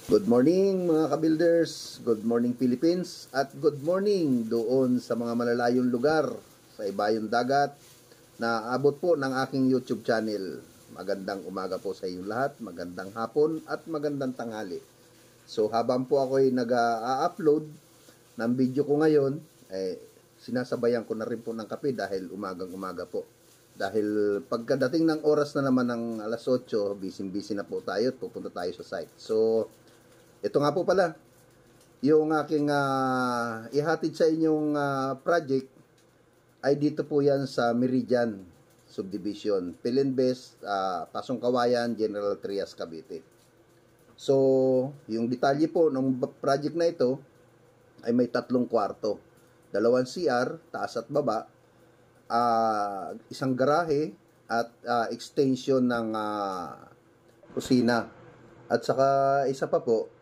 Good morning mga ka-builders, good morning Philippines, at good morning doon sa mga malalayong lugar sa ibayong dagat na abot po ng aking YouTube channel. Magandang umaga po sa inyong lahat, magandang hapon at magandang tanghali. So habang po ako ay nag-a-upload ng video ko ngayon, sinasabayan ko na rin po ng kape dahil umagang umaga po. Dahil pagkadating ng oras na naman ng alas 8, busy na po tayo at pupunta tayo sa site. So ito nga po pala, yung aking ihatid sa inyong project ay dito po yan sa Meridian Subdivision, Pilinbes, Pasong Kawayan, General Trias, Cavite. So, yung detalye po ng project na ito ay may 3 kwarto, 2 CR, taas at baba, isang garahe at extension ng kusina. At saka isa pa po,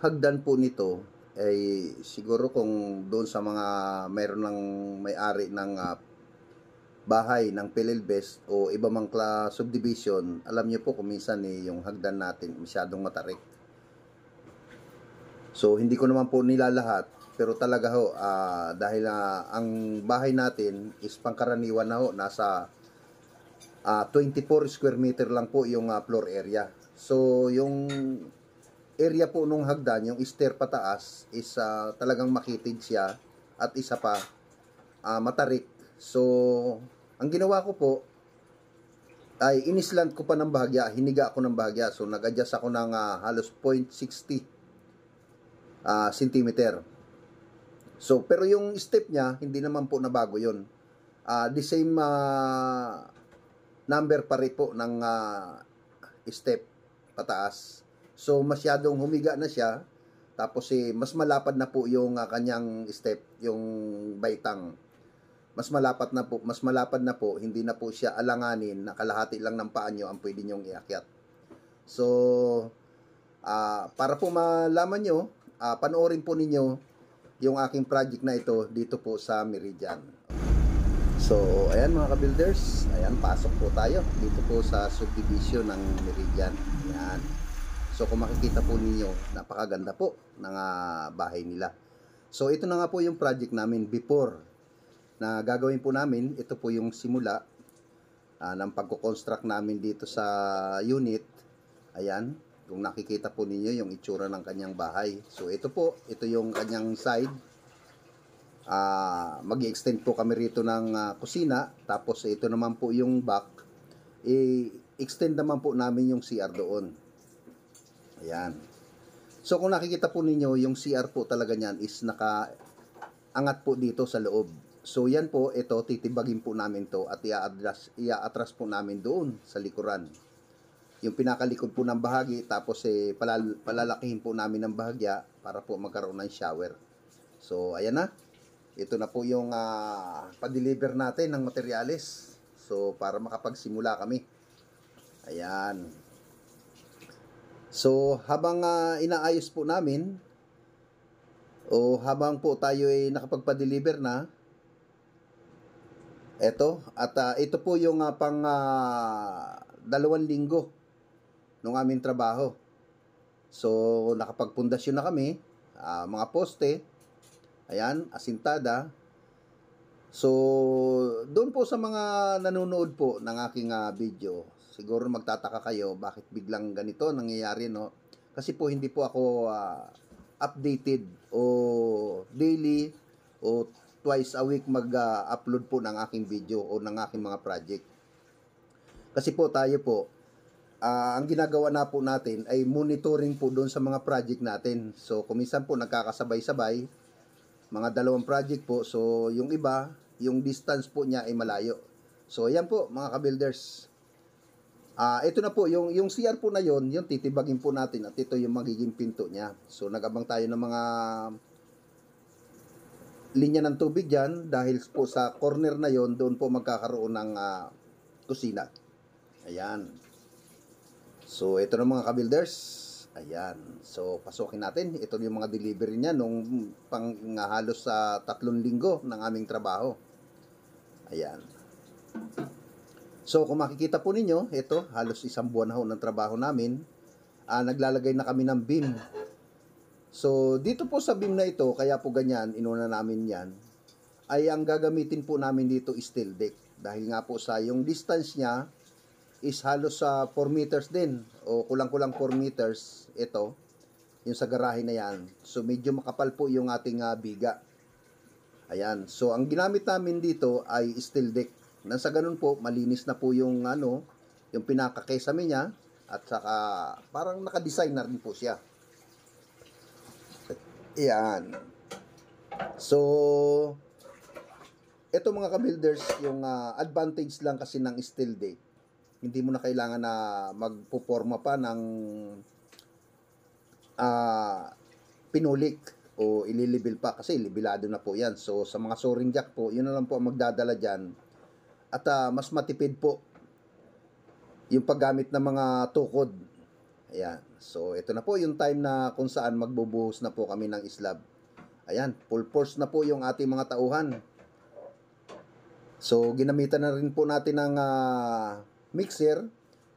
hagdan po nito ay siguro kung doon sa mga mayroon ng may-ari ng bahay ng Pilinbes o iba mang subdivision, alam niyo po kung minsan yung hagdan natin masyadong matarik. So hindi ko naman po nilalahat, pero talaga ho dahil ang bahay natin is pangkaraniwan na ho, nasa 24 square meter lang po yung floor area. So yung area po nung hagdan, yung stair pataas is talagang makitid siya at isa pa matarik. So ang ginawa ko po ay inislant ko pa ng bahagya, hiniga ako ng bahagya. So nag-adjust ako ng halos 0.60 centimeter. So pero yung step niya hindi naman po nabago yon. The same number pa rin po ng step pataas. So masyadong humiga na siya, tapos mas malapad na po yung kanyang step, yung baitang. Mas malapad na po, hindi na po siya alanganin na kalahati lang ng paa nyo ang pwede nyong iakyat. So para po malaman nyo, panoorin po ninyo yung aking project na ito dito po sa Meridian. So ayan mga ka-builders, ayan, pasok po tayo dito po sa subdivision ng Meridian. Ayan. So kung makikita po ninyo, napakaganda po ng bahay nila. So ito na nga po yung project namin before na gagawin po namin. Ito po yung simula ng pagko-construct namin dito sa unit. Ayan, kung nakikita po ninyo yung itsura ng kanyang bahay. So ito po, ito yung kanyang side. Mag-extend po kami rito ng kusina. Tapos ito naman po yung back. I-extend naman po namin yung CR doon. Ayan. So kung nakikita po ninyo, yung CR po talaga niyan is nakaangat po dito sa loob. So yan po, ito titibagin po namin to at i-atras po namin doon sa likuran. Yung pinakalikod po ng bahagi, tapos palalakihin po namin ng bahagya para po magkaroon ng shower. So ayan na. Ito na po yung pa-deliver natin ng materyales. So para makapagsimula kami. Ayan. So, habang inaayos po namin, o habang po tayo ay nakapagpa-deliver na, ito po yung pang 2 linggo ng aming trabaho. So, nakapagpundasyon na kami, mga poste, ayan, asintada. So, doon po sa mga nanonood po ng aking video, siguro magtataka kayo bakit biglang ganito nangyayari, no? Kasi po hindi po ako updated o daily o twice a week mag-upload po ng aking video o ng aking mga project. Kasi po tayo po, ang ginagawa na po natin ay monitoring po doon sa mga project natin. So kuminsan po nagkakasabay-sabay, mga 2 project po. So yung iba, yung distance po niya ay malayo. So ayan po mga ka-builders. Ito na po, yung CR po na yon, yung titibagin po natin at ito yung magiging pinto niya. So nagabang tayo ng mga linya ng tubig dyan dahil po sa corner na yon, doon po magkakaroon ng kusina. Ayan. So ito na mga ka-builders. Ayan. So pasukin natin. Ito yung mga delivery niya nung halos sa 3 linggo ng aming trabaho. Ayan. So kung makikita po ninyo, ito halos 1 buwan na ho ng trabaho namin. naglalagay na kami ng beam. So, dito po sa beam na ito, kaya po ganyan, inuna namin yan, ay ang gagamitin po namin dito is steel deck. Dahil nga po sa yung distance niya is halos sa 4 meters din, o kulang-kulang 4 meters, ito, yung sa garahe na yan. So, medyo makapal po yung ating biga. Ayan. So, ang ginamit namin dito ay steel deck. Nang sa ganun po, malinis na po yung yung pinaka-kesame niya, at saka parang naka-design na rin po siya. Ayan. So, ito mga ka-builders, yung advantage lang kasi ng steel deck. Hindi mo na kailangan na magpuporma pa ng pinulik o ililibil pa kasi libilado na po yan. So, sa mga soaring jack po, yun na lang po ang magdadala dyan. At mas matipid po yung paggamit ng mga tukod. Ayan. So, ito na po yung time na kung saan magbubuhos na po kami ng slab. Ayan. Full force na po yung ating mga tauhan. So, ginamitan na rin po natin ng mixer.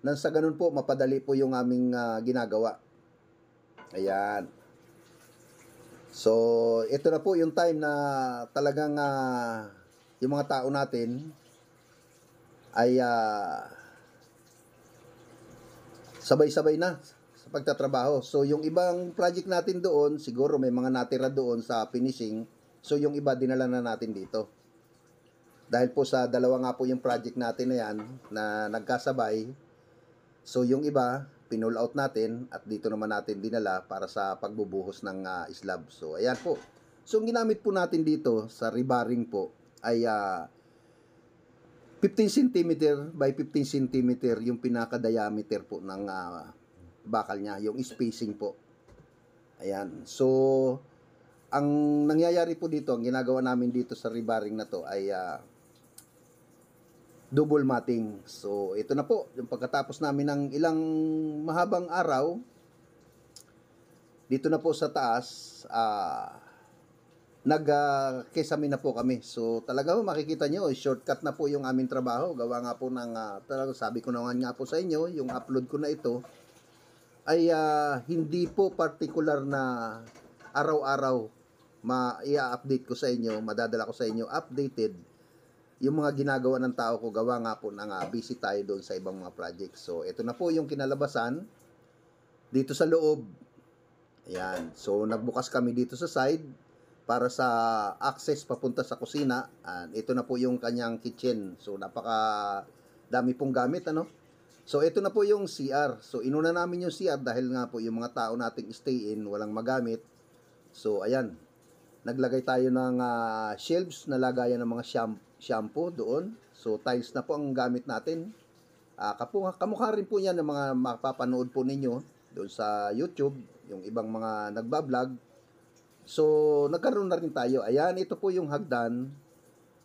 Nang sa ganun po, mapadali po yung aming ginagawa. Ayan. So, ito na po yung time na talagang yung mga tao natin ay sabay-sabay na sa pagtatrabaho. So, yung ibang project natin doon, siguro may mga natira doon sa finishing. So, yung iba dinala na natin dito. Dahil po sa dalawa nga po yung project natin na yan na nagkasabay. So, yung iba, pinull out natin at dito naman natin dinala para sa pagbubuhos ng slab. So, ayan po. So, ang ginamit po natin dito sa rebarring po ay 15 cm by 15 cm yung pinaka-diameter po ng bakal niya, yung spacing po. Ayan. So, ang nangyayari po dito, ang ginagawa namin dito sa rebarring na to ay double matting. So, ito na po, yung pagkatapos namin ng ilang mahabang araw, dito na po sa taas, nag-kesame na po kami. So, talaga po makikita nyo, shortcut na po yung aming trabaho. Gawa nga po ng, talaga sabi ko naman nga po sa inyo, yung upload ko na ito, ay hindi po particular na araw-araw i-update ko sa inyo, madadala ko sa inyo, updated, yung mga ginagawa ng tao ko, gawa nga po ng busy tayo doon sa ibang mga project. So, ito na po yung kinalabasan, dito sa loob. Ayan. So, nagbukas kami dito sa side, para sa access papunta sa kusina. Ito na po yung kanyang kitchen. So, napaka dami pong gamit, ano? So, ito na po yung CR. So, inuna namin yung CR dahil nga po yung mga tao nating stay in, walang magamit. So, ayan. Naglagay tayo ng shelves na lagayan ng mga shampoo doon. So, tiles na po ang gamit natin. Kamukha rin po yan ng mga mapapanood po ninyo doon sa YouTube, yung ibang mga nagbablog. So, nagkaroon na rin tayo. Ayan, ito po yung hagdan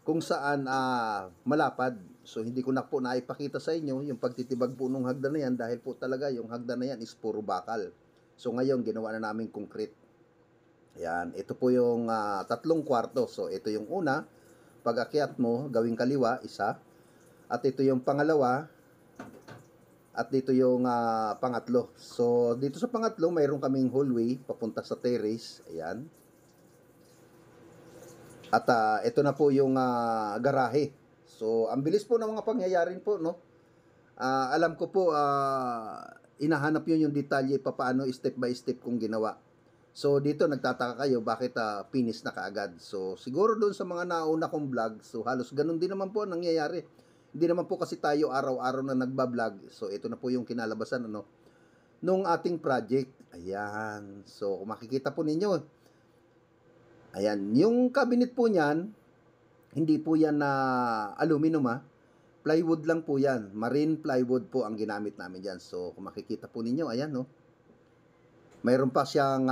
kung saan malapad. So, hindi ko na po naipakita sa inyo yung pagtitibag po ng hagdan na yan dahil po talaga yung hagdan na yan is puro bakal. So, ngayon, ginawa na namin concrete. Ayan, ito po yung 3 kwarto. So, ito yung una. Pag akyat mo, gawing kaliwa, isa. At ito yung pangalawa. At dito yung pangatlo. So, dito sa pangatlo, mayroon kaming hallway papunta sa terrace. Ayan. At ito na po yung garahe. So, ang bilis po ng mga pangyayarin po, no? Alam ko po, inahanap yun yung detalye paano step by step kong ginawa. So, dito nagtataka kayo bakit finish na kaagad. So, siguro doon sa mga nauna kong vlog, so halos ganun din naman po ang nangyayari. Hindi naman po kasi tayo araw-araw na nagbablog. So, ito na po yung kinalabasan, ano, nung ating project. Ayan. So, kung makikita po ninyo, ayan, yung cabinet po niyan, hindi po yan na aluminum plywood lang po yan. Marine plywood po ang ginamit namin dyan. So, kung makikita po ninyo, ayan, no. Mayroon pa siyang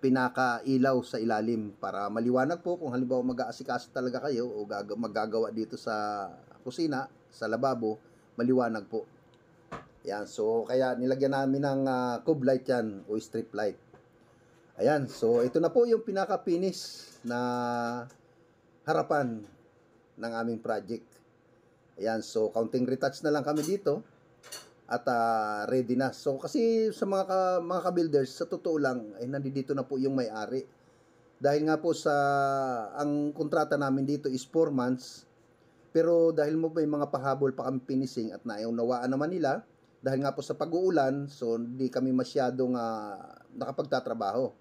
pinaka-ilaw sa ilalim para maliwanag po kung halimbawa mag-aasikaso talaga kayo o maggagawa dito sa kusina, sa lababo, maliwanag po. Ayan, so kaya nilagyan namin ng cube light yan o strip light. Ayan, so ito na po yung pinaka-finish na harapan ng aming project. Ayan, so counting retouch na lang kami dito. at ready na. So kasi sa mga ka-builders, sa totoo lang ay nandito na po yung may-ari. Dahil nga po sa ang kontrata namin dito is 4 months. Pero dahil mo may mga pahabol pa kami finishing at naunawaan naman nila, dahil nga po sa pag-uulan, so hindi kami masyadong nakapagtatrabaho.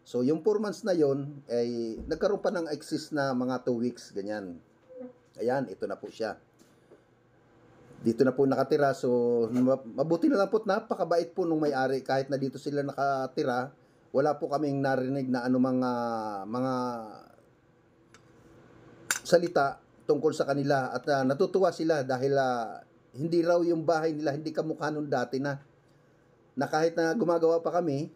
So yung 4 months na yon ay nagkaroon pa ng excess na mga 2 weeks, ganyan. Ayan, ito na po siya. Dito na po nakatira, so mabuti na lang po, napakabait po nung may-ari. Kahit na dito sila nakatira, wala po kaming narinig na anumang mga salita tungkol sa kanila. At natutuwa sila dahil hindi raw yung bahay nila, hindi kamukha nung dati na kahit na gumagawa pa kami,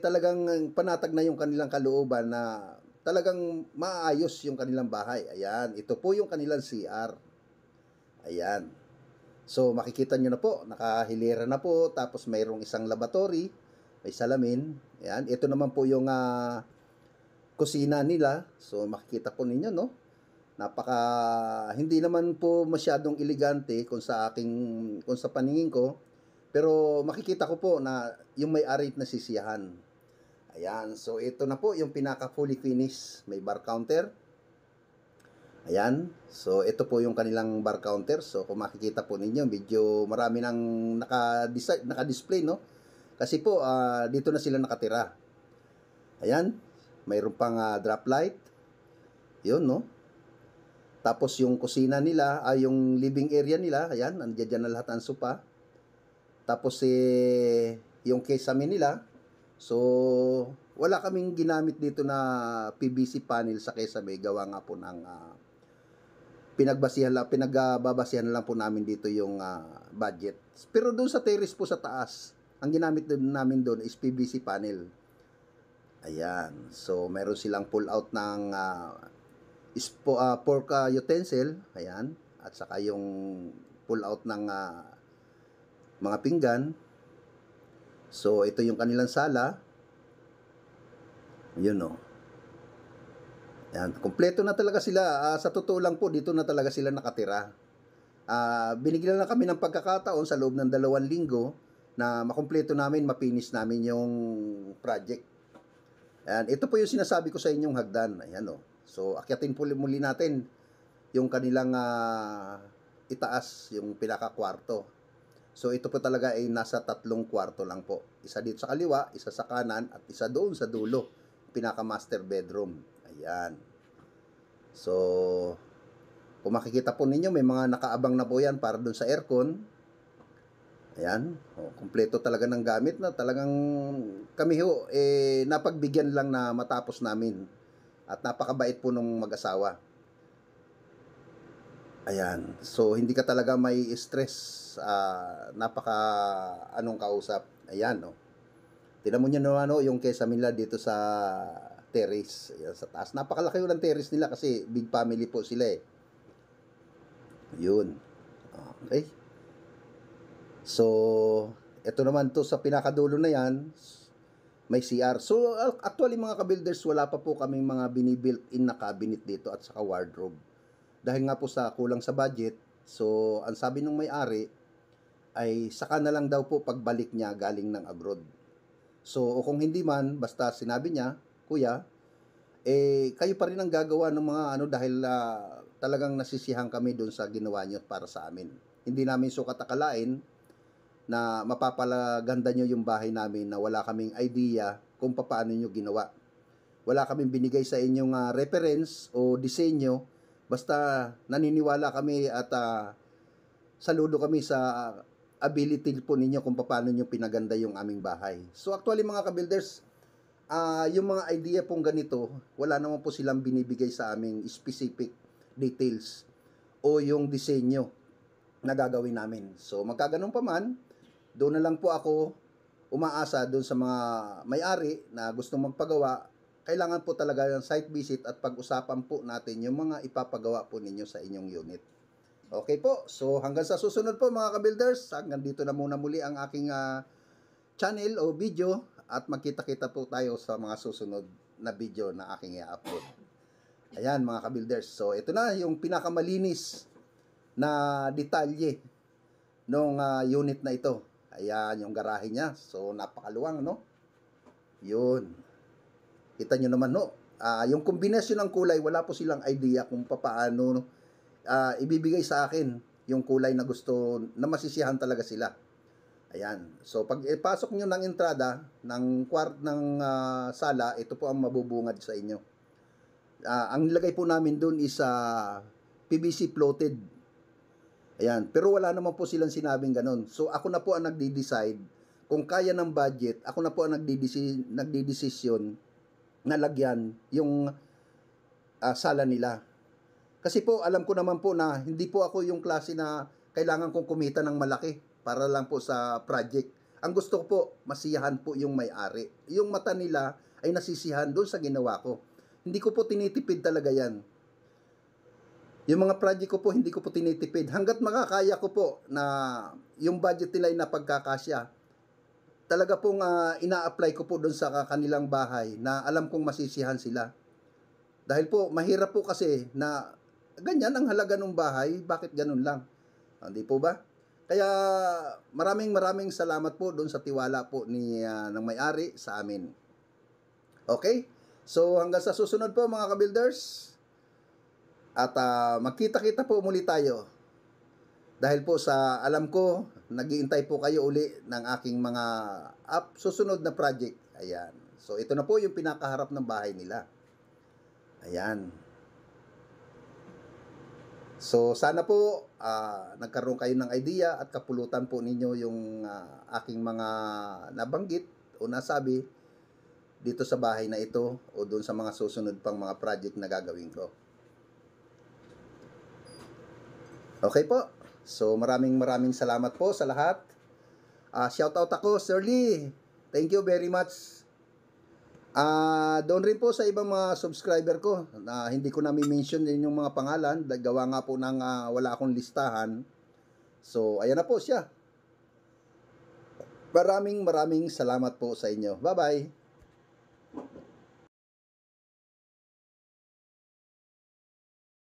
talagang panatag na yung kanilang kalooban na talagang maayos yung kanilang bahay. Ayan, ito po yung kanilang CR. Ayan. So, makikita nyo na po, nakahilera na po, tapos mayroong isang laboratory, may salamin. Ayan, ito naman po yung kusina nila. So, makikita po ninyo, no? Hindi naman po masyadong elegante kung sa paningin ko, pero makikita ko po na yung may-ari na sisiyahan. Ayan, so ito na po yung pinaka fully finish, may bar counter. Ayan, so ito po yung kanilang bar counter. So kung makikita po ninyo, medyo marami nang naka-display, no? Kasi po dito na sila nakatira. Ayan, mayroon pang drop light. Yun, no? Tapos yung kusina nila, yung living area nila, ayan, nandiyan na lahat ang sopa. Tapos yung kesame nila, so wala kaming ginamit dito na PVC panel sa kesame, gawa nga po ng pinagbabasihan lang po namin dito yung budget. Pero doon sa terrace po sa taas, ang ginamit namin doon is PVC panel. Ayan, so meron silang pull out ng pork utensil, ayan, at saka yung pull out ng mga pinggan. So ito yung kanilang sala. Yun, no. Yan, kompleto na talaga sila. Sa totoo lang po, dito na talaga sila nakatira. Binigyan lang kami ng pagkakataon sa loob ng 2 linggo na makumpleto namin, mapinish namin yung project. Ayan, ito po yung sinasabi ko sa inyong hagdan. Ayan, no. So akyatin po muli natin yung kanilang itaas, yung pinaka-kwarto. So ito po talaga ay nasa 3 kwarto lang po. Isa dito sa kaliwa, isa sa kanan, at isa doon sa dulo, pinaka-master bedroom. Ayan. So kung makikita po ninyo, may mga nakaabang na po yan para doon sa aircon. Ayan. Kompleto talaga ng gamit na talagang kami ho, napagbigyan lang na matapos namin. At napakabait po nung mag-asawa. Ayan. So, hindi ka talaga may stress. Anong kausap. Ayan, no. Tignan mo nyo naman, no, yung kesame nila dito sa terrace. Ayan, sa taas. Napakalaki yung terrace nila kasi big family po sila eh. Yun. Okay. So, ito naman to sa pinakadulo na yan, may CR. So, actually mga ka-builders, wala pa po kaming mga binibuilt-in na cabinet dito at saka wardrobe. Dahil nga po sa kulang sa budget, so, ang sabi ng may-ari, ay saka na lang daw po pagbalik niya galing ng abroad. So, kung hindi man, basta sinabi niya, kuya, kayo pa rin ang gagawa ng mga dahil talagang nasisiyahan kami doon sa ginawa niyo para sa amin. Hindi namin sukat akalain na mapapalaganda nyo yung bahay namin na wala kaming idea kung paano nyo ginawa. Wala kaming binigay sa inyong reference o disenyo, basta naniniwala kami at saludo kami sa ability po ninyo kung paano nyo pinaganda yung aming bahay. So actually mga ka-builders, yung mga idea pong ganito, wala naman po silang binibigay sa aming specific details o yung disenyo na gagawin namin. So magkaganon pa man, doon na lang po ako umaasa doon sa mga may-ari na gustong magpagawa. Kailangan po talaga ng site visit at pag-usapan po natin yung mga ipapagawa po ninyo sa inyong unit. Okay po, so hanggang sa susunod po mga ka-builders, hanggang dito na muna muli ang aking channel o video at magkita-kita po tayo sa mga susunod na video na aking i-upload. Ayan mga ka-builders, so ito na yung pinakamalinis na detalye nung unit na ito. Ayan, yung garahe niya. So, napakaluwang, no? Yun. Kita nyo naman, no? Yung kombinasyon ng kulay, wala po silang idea kung paano ibibigay sa akin yung kulay na gusto, na masisiyahan talaga sila. Ayan. So, pag ipasok nyo ng entrada, ng sala, ito po ang mabubungad sa inyo. Ang nilagay po namin dun is PVC floated. Ayan. Pero wala naman po silang sinabing ganun. So, ako na po ang nagdi-decide. Kung kaya ng budget, ako na po ang nagdi-desisyon na lagyan yung sala nila. Kasi po, alam ko naman po na hindi po ako yung klase na kailangan kong kumita ng malaki para lang po sa project. Ang gusto ko po, masiyahan po yung may-ari. Yung mata nila ay nasisiyahan doon sa ginawa ko. Hindi ko po tinitipid talaga yan. Yung mga project ko po, hindi ko po tinitipid. Hanggat makakaya ko po na yung budget nila ay napagkakasya, talaga pong ina-apply ko po doon sa kanilang bahay na alam kong masisiyahan sila. Dahil po, mahirap po kasi na ganyan ang halaga ng bahay, bakit ganun lang? Hindi po ba? Kaya maraming salamat po doon sa tiwala po ng may-ari sa amin. Okay? So hanggang sa susunod po mga ka-builders. At magkita-kita po muli tayo. Dahil po sa alam ko, nag-iintay po kayo uli ng aking mga susunod na project. Ayan. So ito na po yung pinakaharap ng bahay nila. Ayan. So sana po nagkaroon kayo ng idea at kapulutan po ninyo yung aking mga nabanggit o nasabi dito sa bahay na ito o doon sa mga susunod pang mga project na gagawin ko. Okay po. So maraming salamat po sa lahat. Shoutout ako, Sir Lee. Thank you very much. Doon rin po sa ibang mga subscriber ko na hindi ko na-mention din yung mga pangalan. Gawa nga po ng wala akong listahan. So ayan na po siya. Maraming salamat po sa inyo. Bye-bye.